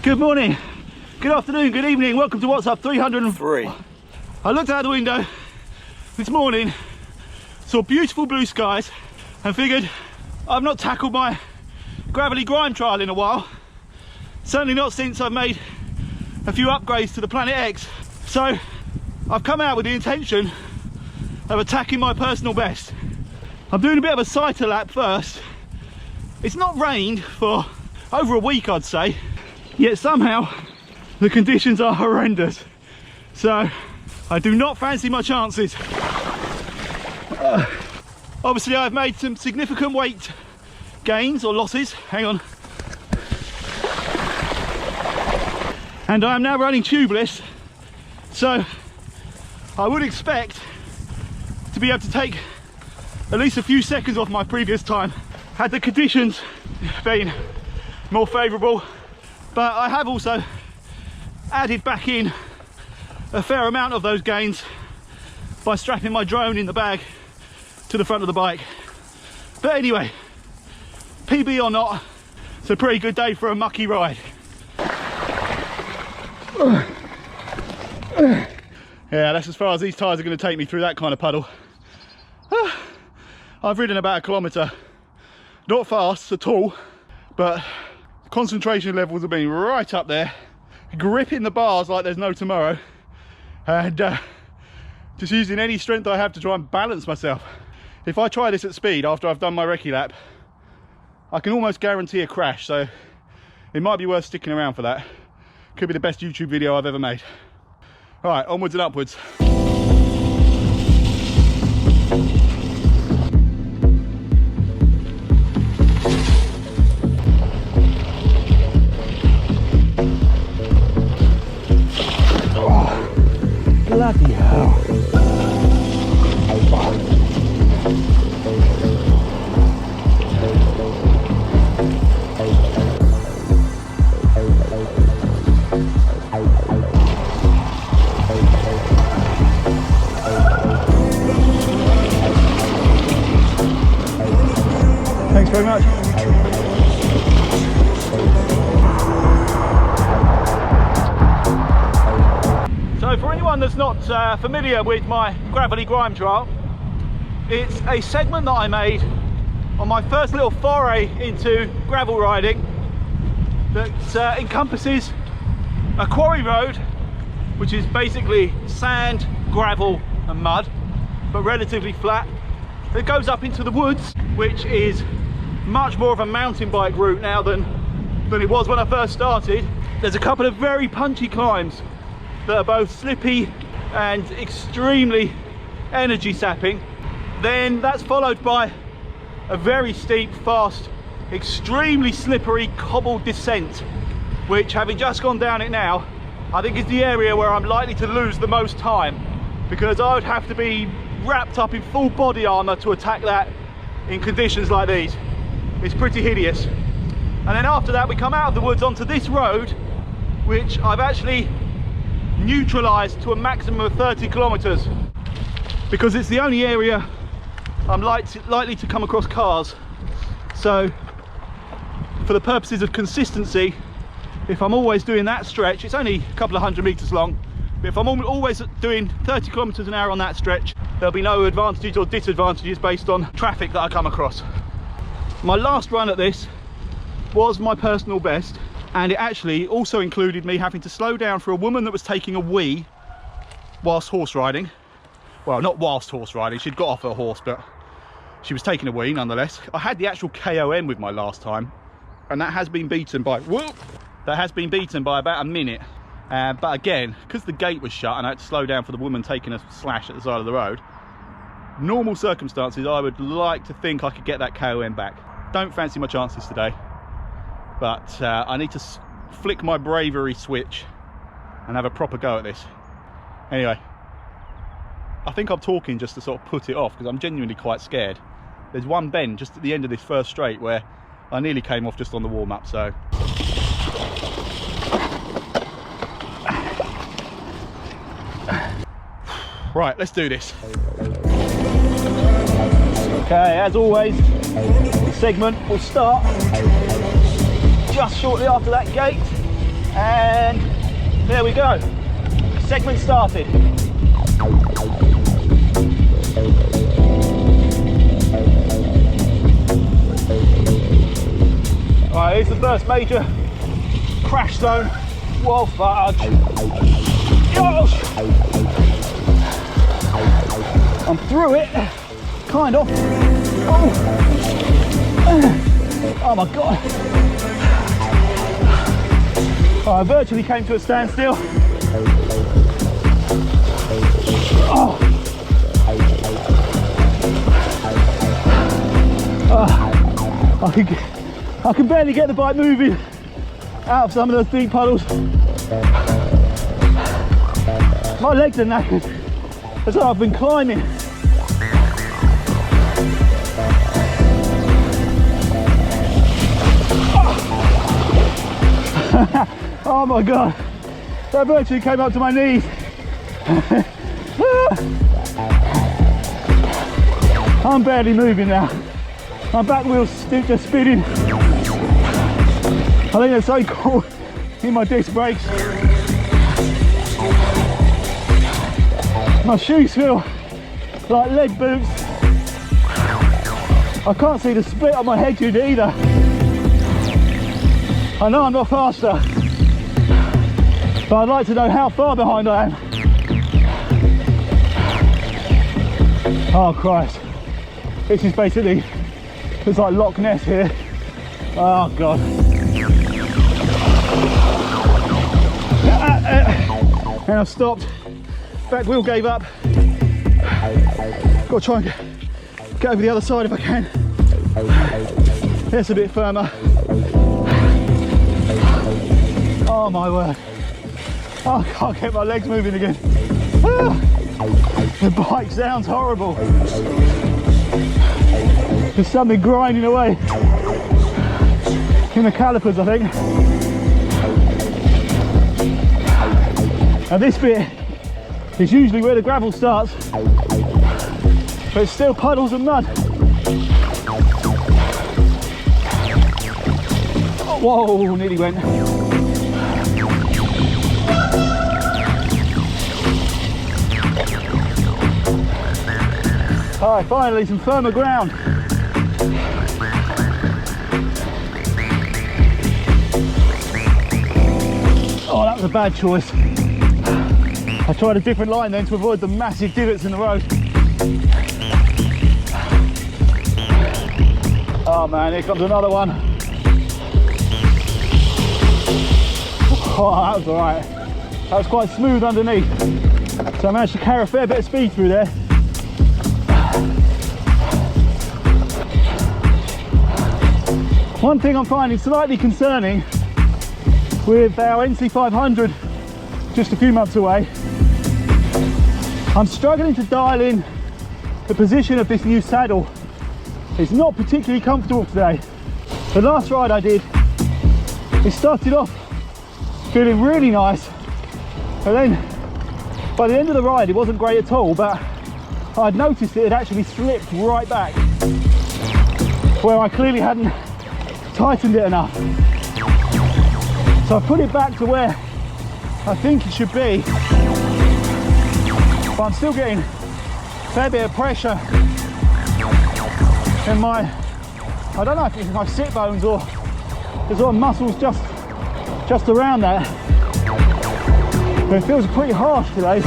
Good morning, good afternoon, good evening, welcome to What's Up 303. I looked out the window this morning, saw beautiful blue skies and figured I've not tackled my gravelly grime trial in a while. Certainly not since I've made a few upgrades to the PlanetX. So I've come out with the intention of attacking my personal best. I'm doing a bit of a cycle lap first. It's not rained for over a week, I'd say. Yet somehow the conditions are horrendous, so I do not fancy my chances. Obviously I've made some significant weight gains or losses, hang on, and I am now running tubeless, so I would expect to be able to take at least a few seconds off my previous time had the conditions been more favourable. But I have also added back in a fair amount of those gains by strapping my drone in the bag to the front of the bike. But anyway, PB or not, it's a pretty good day for a mucky ride. Yeah, that's as far as these tyres are going to take me through that kind of puddle. I've ridden about 1 kilometre, not fast at all, but concentration levels have been right up there, gripping the bars like there's no tomorrow, and just using any strength I have to try and balance myself. If I try this at speed after I've done my recce lap, I can almost guarantee a crash, so it might be worth sticking around for that. Could be the best YouTube video I've ever made. All right, onwards and upwards. Bloody hell. Thanks very much. So for anyone that's not familiar with my gravelly grime trial, it's a segment that I made on my first little foray into gravel riding that encompasses a quarry road, which is basically sand, gravel and mud, but relatively flat. It goes up into the woods, which is much more of a mountain bike route now than it was when I first started. There's a couple of very punchy climbs that are both slippy and extremely energy sapping. Then that's followed by a very steep, fast, extremely slippery cobbled descent, which, having just gone down it now, I think is the area where I'm likely to lose the most time, because I would have to be wrapped up in full body armour to attack that in conditions like these. It's pretty hideous. And then after that we come out of the woods onto this road, which I've actually neutralised to a maximum of 30 kilometres, because it's the only area I'm likely to come across cars. So for the purposes of consistency, if I'm always doing that stretch, it's only a couple of 100 metres long, but if I'm always doing 30 kilometres an hour on that stretch, there'll be no advantages or disadvantages based on traffic that I come across. My last run at this was my personal best, and it actually also included me having to slow down for a woman that was taking a wee whilst horse riding. Well, not whilst horse riding, she'd got off her horse, but she was taking a wee nonetheless. I had the actual KOM with my last time, and that has been beaten by, whoop, that has been beaten by about a minute. But again, because the gate was shut and I had to slow down for the woman taking a slash at the side of the road, normal circumstances, I would like to think I could get that KOM back. Don't fancy my chances today, but I need to flick my bravery switch and have a proper go at this. Anyway, I think I'm talking just to sort of put it off because I'm genuinely quite scared. There's one bend just at the end of this first straight where I nearly came off just on the warm-up, so. Right, let's do this. Okay, as always, the segment will start just shortly after that gate, and there we go. Segment started. Alright, here's the first major crash zone. Whoa, fudge. Gosh! I'm through it, kind of. Oh my god. Oh, I virtually came to a standstill. Oh. I can barely get the bike moving out of some of those deep puddles. My legs are knackered. As though I've been climbing. Oh my god, that virtually came up to my knees. I'm barely moving now. My back wheel's just spinning. I think they're so cool in my disc brakes. My shoes feel like leg boots. I can't see the split on my head unit either. I know I'm not faster, but I'd like to know how far behind I am. Oh Christ, this is basically, it's like Loch Ness here. Oh God. And I've stopped, back wheel gave up. Got to try and get over the other side if I can. It's a bit firmer. Oh my word. Oh, I can't get my legs moving again. Ah, the bike sounds horrible. There's something grinding away in the calipers, I think. And this bit is usually where the gravel starts, but it's still puddles and mud. Oh, whoa, nearly went. Alright, finally some firmer ground. Oh, that was a bad choice. I tried a different line then to avoid the massive divots in the road. Oh man, here comes another one. Oh, that was alright. That was quite smooth underneath. So I managed to carry a fair bit of speed through there. One thing I'm finding slightly concerning with our NC500 just a few months away, I'm struggling to dial in the position of this new saddle. It's not particularly comfortable today. The last ride I did, it started off feeling really nice, and then by the end of the ride it wasn't great at all, but I'd noticed it had actually slipped right back where I clearly hadn't tightened it enough. So I put it back to where I think it should be, but I'm still getting a fair bit of pressure in my, I don't know if it's my sit bones or the sort of muscles just around that, but it feels pretty harsh today.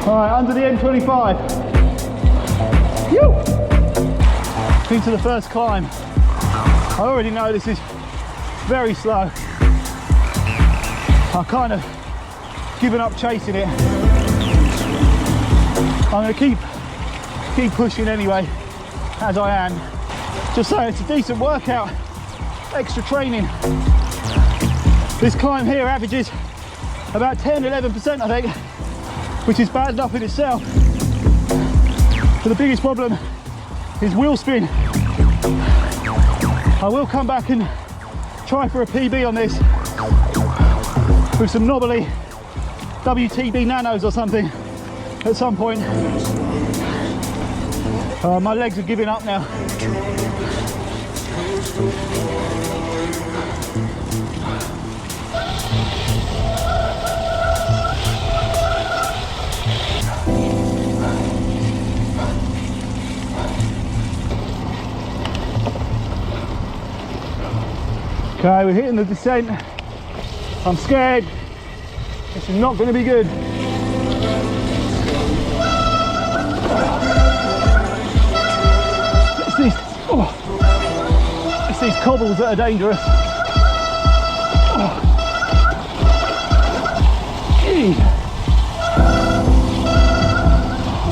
All right, under the M25. into the first climb. I already know this is very slow. I've kind of given up chasing it. I'm going to keep pushing anyway, as I am. Just so it's a decent workout, extra training. This climb here averages about 10-11%, I think, which is bad enough in itself. But the biggest problem is wheel spin. I will come back and try for a PB on this with some knobbly WTB nanos or something at some point. My legs are giving up now. Okay, we're hitting the descent. I'm scared. This is not going to be good. It's these cobbles that are dangerous.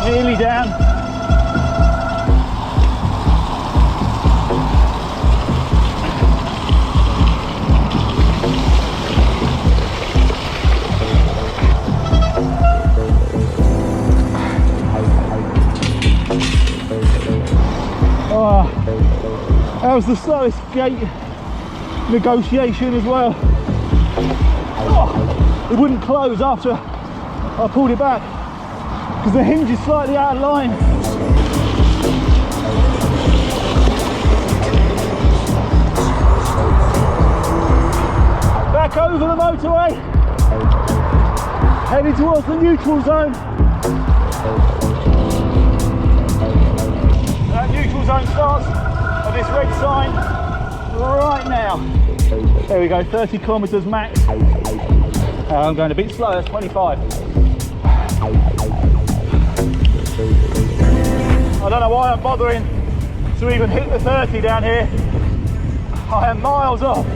Nearly down. That was the slowest gate negotiation as well. It wouldn't close after I pulled it back because the hinge is slightly out of line. Back over the motorway, heading towards the neutral zone. That neutral zone starts at this red sign right now. There we go, 30 kilometers max. I'm going a bit slow, that's 25. I don't know why I'm bothering to even hit the 30 down here. I am miles off,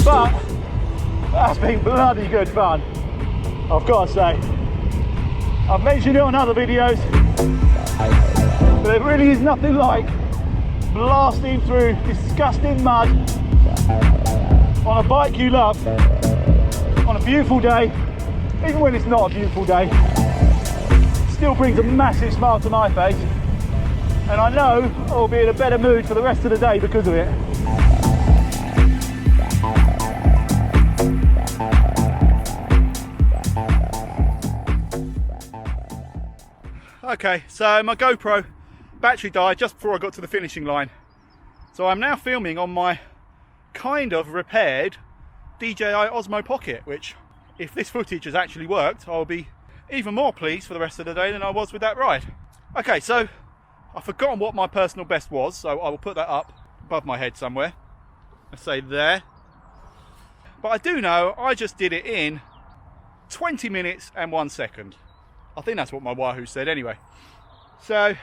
but that's been bloody good fun, I've got to say. I've mentioned it on other videos, but there really is nothing like blasting through disgusting mud on a bike you love on a beautiful day. Even when it's not a beautiful day, it still brings a massive smile to my face, and I know I'll be in a better mood for the rest of the day because of it. Okay, so my GoPro battery died just before I got to the finishing line, so I'm now filming on my kind of repaired DJI Osmo Pocket, which, if this footage has actually worked, I'll be even more pleased for the rest of the day than I was with that ride. Okay, so I've forgotten what my personal best was, so I will put that up above my head somewhere. Let's say there. But I do know I just did it in 20 minutes and 1 second. I think that's what my Wahoo said anyway. So,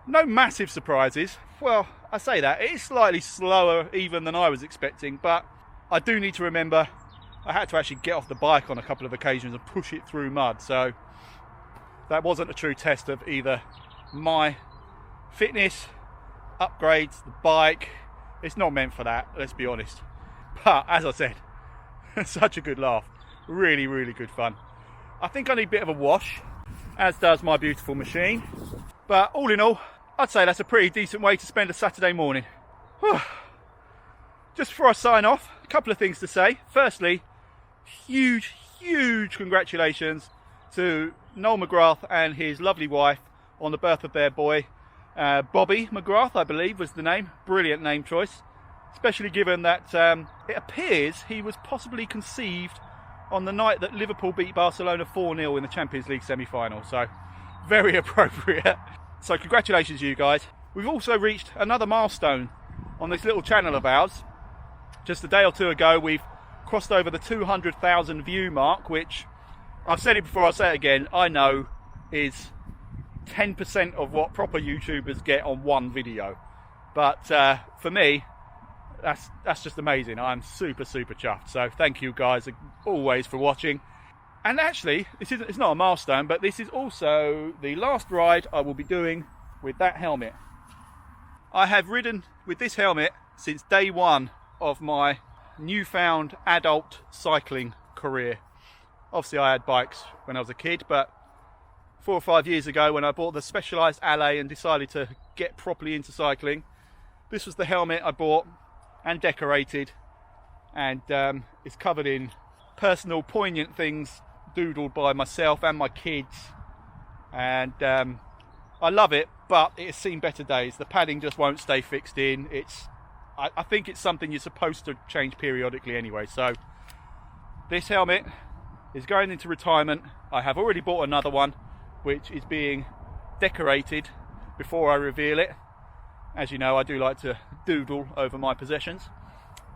no massive surprises. Well, I say that, it is slightly slower even than I was expecting, but I do need to remember I had to actually get off the bike on a couple of occasions and push it through mud, so that wasn't a true test of either my fitness, upgrades, the bike. It's not meant for that, let's be honest. But, as I said, such a good laugh. Really, really good fun. I think I need a bit of a wash, as does my beautiful machine. But all in all, I'd say that's a pretty decent way to spend a Saturday morning. Just before I sign off, a couple of things to say. Firstly, huge congratulations to Noel McGrath and his lovely wife on the birth of their boy. Bobby McGrath, I believe, was the name. Brilliant name choice, especially given that it appears he was possibly conceived on the night that Liverpool beat Barcelona 4-0 in the Champions League semi-final, so very appropriate. So congratulations you guys. We've also reached another milestone on this little channel of ours. Just a day or two ago we've crossed over the 200,000 view mark, which, I've said it before, I'll say it again, I know is 10% of what proper YouTubers get on one video. But for me, that's just amazing. I'm super chuffed. So thank you guys always for watching. And actually, it's not a milestone, but this is also the last ride I will be doing with that helmet. I have ridden with this helmet since day one of my newfound adult cycling career. Obviously I had bikes when I was a kid, but 4 or 5 years ago when I bought the Specialized Alley and decided to get properly into cycling, this was the helmet I bought and decorated, and it's covered in personal poignant things doodled by myself and my kids, and I love it, but it has seen better days. The padding just won't stay fixed in. I think it's something you're supposed to change periodically anyway. So this helmet is going into retirement. I have already bought another one which is being decorated before I reveal it. As you know, I do like to doodle over my possessions.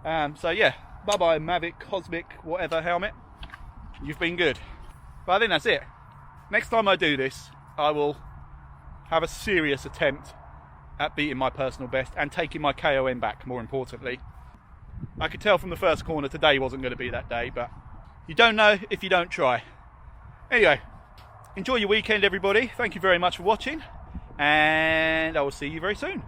So yeah, bye bye Mavic, Cosmic, whatever helmet. You've been good. But I think that's it. Next time I do this, I will have a serious attempt at beating my personal best and taking my KOM back, more importantly. I could tell from the first corner today wasn't going to be that day, but you don't know if you don't try. Anyway, enjoy your weekend everybody. Thank you very much for watching, and I will see you very soon.